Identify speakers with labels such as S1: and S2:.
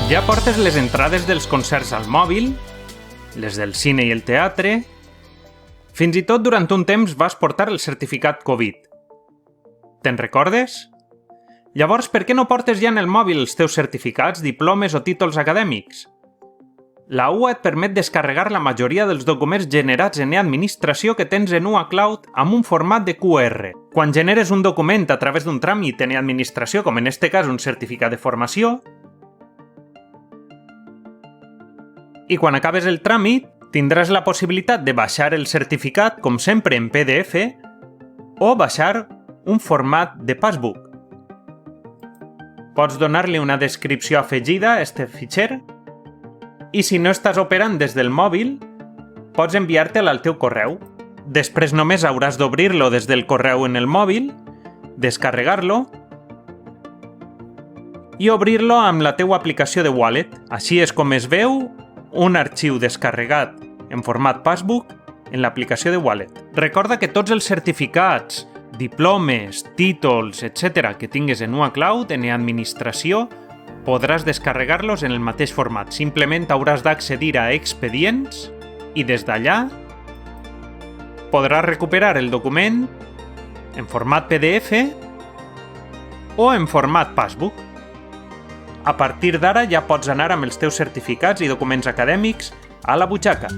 S1: Ja portes les entrades dels concerts al mòbil, les del cine i el teatre... Fins i tot durant un temps vas portar el certificat Covid. Te'n recordes? Llavors, per què no portes ja en el mòbil els teus certificats, diplomes o títols acadèmics? La UA et permet descarregar la majoria dels documents generats en e-administració que tens en UA Cloud amb un format de QR. Quan generes un document a través d'un tràmit en e-administració, com en este cas un certificat de formació, i quan acabes el tràmit, tindràs la possibilitat de baixar el certificat, com sempre, en PDF, o baixar un format de passbook. Pots donar-li una descripció afegida a este fitxer i si no estàs operant des del mòbil, pots enviar-te'l al teu correu. Després només hauràs d'obrir-lo des del correu en el mòbil, descarregar-lo i obrir-lo amb la teua aplicació de Wallet. Així és com es veu un arxiu descarregat en format passbook en l'aplicació de Wallet. Recorda que tots els certificats, diplomes, títols, etc. que tingues en UA Cloud, en e-administració, podràs descarregar-los en el mateix format. Simplement hauràs d'accedir a expedients i des d'allà podràs recuperar el document en format PDF o en format passbook. A partir d'ara ja pots anar amb els teus certificats i documents acadèmics a la butxaca.